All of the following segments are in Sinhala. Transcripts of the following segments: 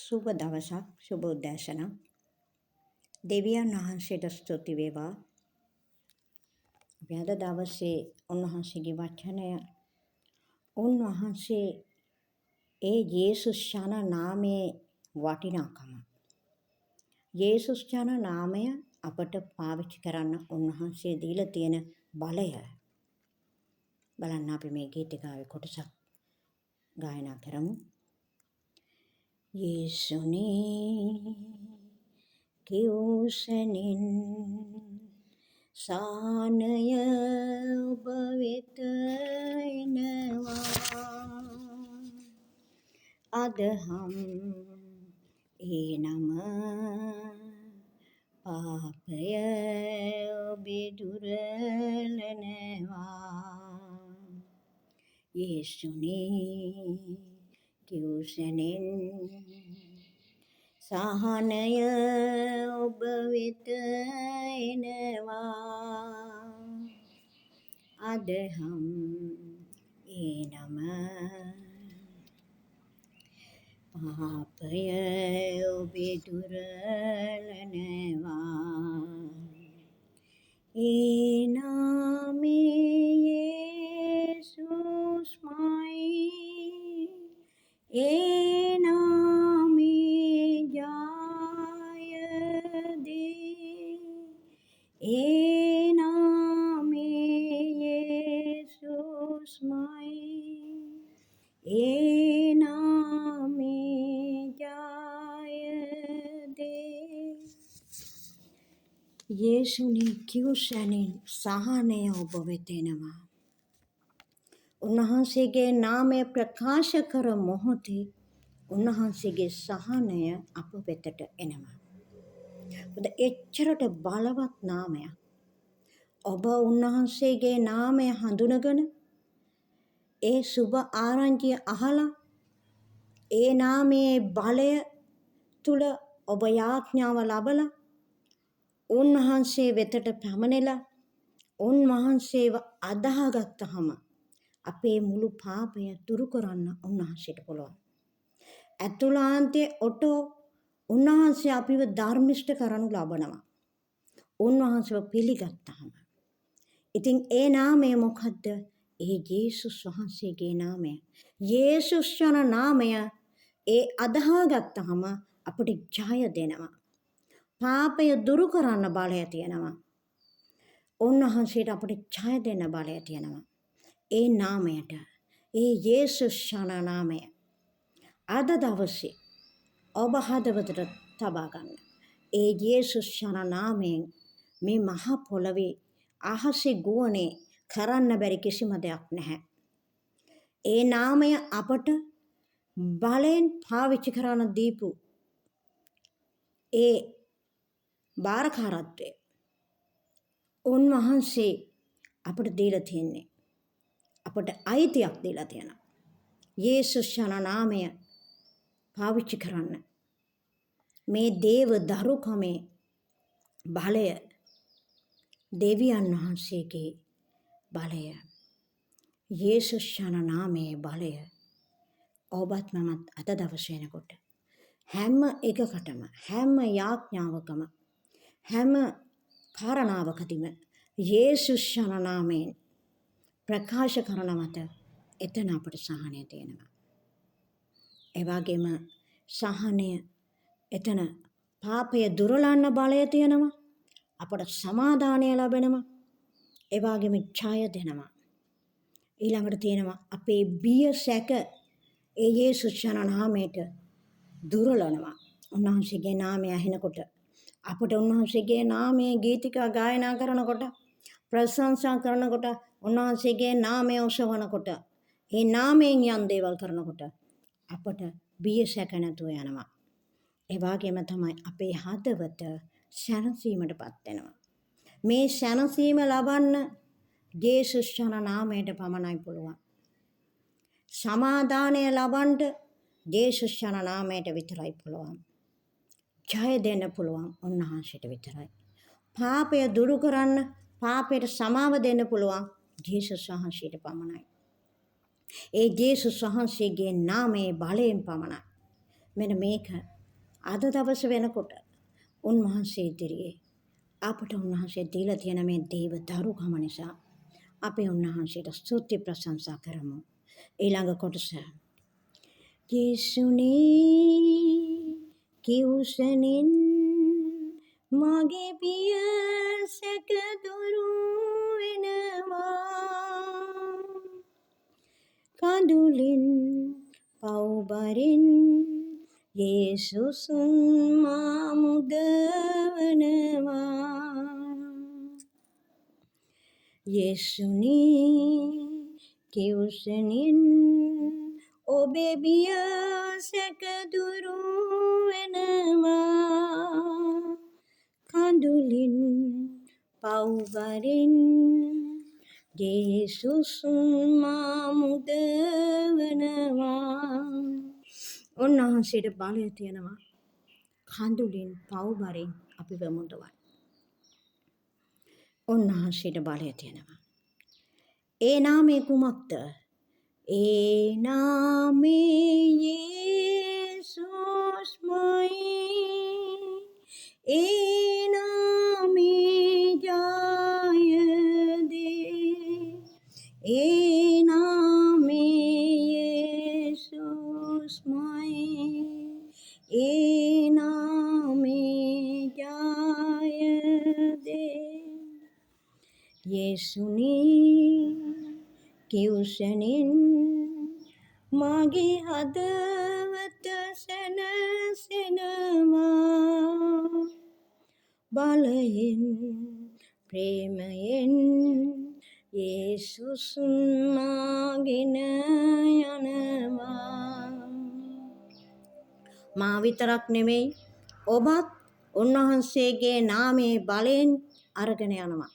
සුබ දවසක් සුබ උදෑසනක් දෙවියන් වහන්සේට ස්තුති වේවා. අපි අද දවසේ උන්වහන්සේගේ වචනය උන්වහන්සේ ඒ යේසුස් යන නාමයේ වටිනාකම. යේසුස් යන නාමය අපට පාවිච්චි කරන්න උන්වහන්සේ දීලා තියෙන බලය. බලන්න අපි මේ ගීතිකාවේ කොටසක් ගායනා කරමු. යේසුනේ කිව්සනින් සානය ඔබ වෙත එනවා අදහම් ඒ නම පාපය ඔබේ දුරලනවා යේසුනේ කිව්සනින් සහනය ඔබ වෙත එනවා අදහම් ඒ නම පාපය ඔබේ දුරලනවා ඒ නාමේ යේසුස්මයි ඒ නාමේ ජය දේ ඒ නාමේ යේසුස්මයි ඒ නාමේ ජය දේ යේසුනේ කිව්සනින් සහනය ඔබ වෙත එනවා. උන්වහන්සේගේ නාමය ප්‍රකාශ කර මොහොතේ උන්වහන්සේගේ සහනය අප වෙතට එනවා. මොකද එච්චරට බලවත් නාමයක්. ඔබ උන්වහන්සේගේ නාමය හඳුනගෙන ඒ සුබ ආරංචිය අහලා ඒ නාමයේ බලය තුල ඔබ යාඥාව ලබලා උන්වහන්සේ වෙතට පැමිණෙලා උන්වහන්සේව අදාහගත්තහම අපේ මුළු පාපය දුරු කරන්න උන්වහන්සේට පුළුවන්. ඇතුළාන්තයේ ඔටෝ උන්වහන්සේ අපිව ධර්මිෂ්ඨ කරනු ලබනවා. උන්වහන්සේව පිළිගත්තාම. ඉතින් ඒ නාමය මොකද්ද? ඒ යේසුස් වහන්සේගේ නාමය. යේසුස් යන නාමය ඒ අදාහගත්තාම අපිට ජය දෙනවා. පාපය දුරු කරන්න බලය තියෙනවා. උන්වහන්සේට අපිට ජය දෙන්න බලය තියෙනවා. ඒ නාමයට ඒ යේසුස් යන නාමය අද දවසේ ඔබ හදවතට තබා ගන්න. ඒ යේසුස් යන නාමයෙන් මේ මහ පොළවේ අහසේ ගුවනේ කරන්න බැරි කිසිම දෙයක් නැහැ. ඒ නාමය අපට බලෙන් පාවිච්චි කරන දීපු ඒ බාරකාරත්වය උන්වහන්සේ අපට දීලා තියෙන්නේ. අපට අයිතියක් දීලා තියෙනවා. යේසුස් යන නාමය පාවිච්චි කරන්න. මේ දේව දරුකමේ බලය දෙවියන් වහන්සේගේ බලය. යේසුස් යන නාමයේ බලය ඔබත් මමත් අද දවසේ වෙනකොට හැම එකකටම හැම යාඥාවකම හැම කාරණාවකදීම යේසුස් යන නාමයෙන් ප්‍රකාශ කරන මත එතන අපට සහනය තියෙනවා. ඒ වගේම සහනය එතන පාපය දුරලන්න බලය තියෙනවා. අපට සමාදානය ලැබෙනවා. ඒ වගේම ජය දෙනවා. ඊළඟට තියෙනවා අපේ බිය සැක ඒ යේසුස් යන නාමයට දුරලනවා. උන්වහන්සේගේ නාමය ඇහෙනකොට අපට උන්වහන්සේගේ නාමයේ ගීතිකා ගායනා කරනකොට ප්‍රශංසා කරනකොට උන්වහන්සේගේ නාමය ඔසවනකොට ඒ නාමයෙන් යම් දේවල් කරනකොට අපට බිය සැක නැතුව යනවා. ඒ වගේම තමයි අපේ හදවත සැනසීමටපත් වෙනවා. මේ සැනසීම ලබන්න යේසුස් යන නාමයට පමණයි පුළුවන්. සමාදානය ලබන්න යේසුස් යන නාමයට විතරයි පුළුවන්. ජය දෙන්න පුළුවන් උන්වහන්සේට විතරයි. පාපය දුරු කරන්න පාපයට සමාව දෙන්න පුළුවන් ජේසුස් වහන්සේට පමණයි. ඒ ජේසුස් වහන්සේගේ නාමයේ බලයෙන් පමණයි. මෙන්න මේක අද දවස වෙනකොට උන්වහන්සේ ඉදිරියේ අපට උන්වහන්සේ දීලා තියෙන මේ දේව දරුකම නිසා අපි උන්වහන්සේට ස්තුති ප්‍රශංසා කරමු. ඊළඟ කොටස යේසුනේ කිව්සනින් මගේ පිය සැකදුරු වෙනවා කඳුලින් පව්බරින් යේසුස් මා මුදවනවා යේසුනේ කිව්සනින් ඔබේ බිය සැකදුරු වෙනවා කඳුලින් පව්බරින් යේසුස් මා මුදවනවා උන්වහන්සේට බලය තියෙනවා කඳුලින් පව්බරින් අපිව මුදවන්න. උන්වහන්සේට බලය තියෙනවා. ඒ නාමය කුමක්ද? ඒ නාමේ යේසුස්මයි. ඒ නාමේ ජය දේ. ඒ නාමේ යේසුස්මයි. ඒ නාමේ ජය දේ. යේසුනේ කිව්සනින් මගේ හදවත සැනසෙනවා බලයෙන් ප්‍රේමයෙන් යේසුස් මාගෙන යනවා මා විතරක් නෙමෙයි ඔබත් උන්වහන්සේගේ නාමයේ බලෙන් අරගෙන යනවා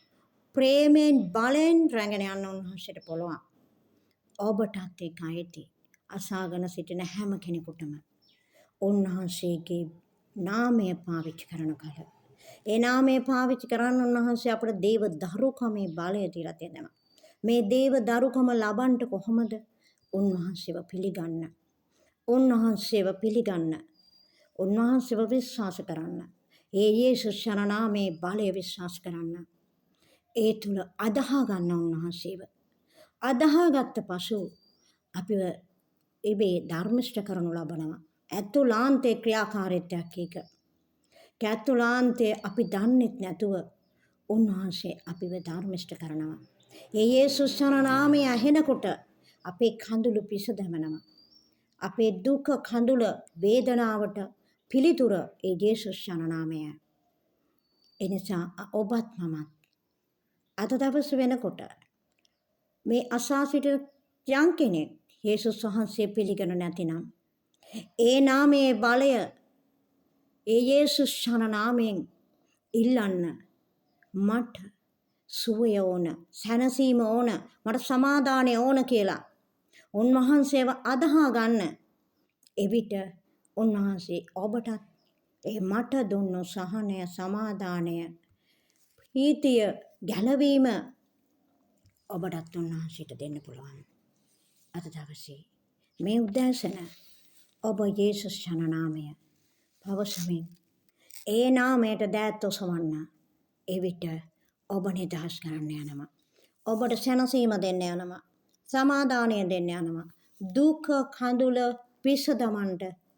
ප්‍රේමෙන් බලෙන් රැගෙන යන්න උන්වහන්සේට පුළුවන්. ඔබටත් ඒක ඇති. අසාගෙන සිටින හැම කෙනෙකුටම උන්වහන්සේගේ නාමය පාවිච්චි කරන කල. ඒ නාමය පාවිච්චි කරන්න උන්වහන්සේ අපට දේව දරුකමේ බලය දීලා තියෙනවා. මේ දේව දරුකම ලබන්න කොහොමද? උන්වහන්සේව පිළිගන්න. උන්වහන්සේව පිළිගන්න. උන්වහන්සේව විශ්වාස කරන්න. ඒ යේසුස් නාමයේ බලය විශ්වාස කරන්න. ඒ තුල අදහා ගන්න උන්වහන්සේව. අදහාගත්ත පසු අපිව ඉබේ ධර්මිෂ්ඨ කරනු ලබනවා. ඇතුළාන්තේ ක්‍රියාකාරීත්වයක් ඒක. ඇතුළාන්තේ අපි දන්නේ නැතුව උන්වහන්සේ අපිව ධර්මිෂ්ඨ කරනවා. ඒ යේසුස් නාමය ඇහෙනකොට අපේ කඳුළු පිස දැමනවා. අපේ දුක කඳුළ වේදනාවට පිළිතුර ඒ යේසුස් නාමය. එනිසා ඔබත් මමත් අද දවස් වෙනකොට මේ අසා සිටින යම් කෙනෙක් යේසුස් වහන්සේ පිළිගන්න නැතිනම් ඒ නාමයේ බලය ඒ යේසුස් නාමයෙන් ඉල්ලන්න මට සුවය ඕන සැනසීම ඕන මට සමාදානය ඕන කියලා උන්වහන්සේව අදහා ගන්න එවිට උන්වහන්සේ ඔබටත් ඒ මට දුන්නු සහනය සමාදානය ප්‍රීතිය ගැලවීම ඔබටත් උන්වහන්සේට දෙන්න පුළුවන්. අද දවසේ මේ උදෑසන ඔබ යේසුස් නාමය පවසමින් ඒ නාමයට දෑත් ඔසවන්න. එවිට ඔබ නිදහස් කරන්න යනවා. ඔබට සැනසීම දෙන්න යනවා. සමාදානය දෙන්න යනවා. දුක කඳුල විසඳවන්න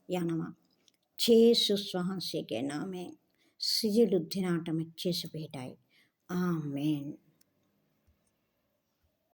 යනවා. යේසුස් වහන්සේගේ නාමයෙන් සියලු දිනාටම ජේසු පිටයි. ආමේන්.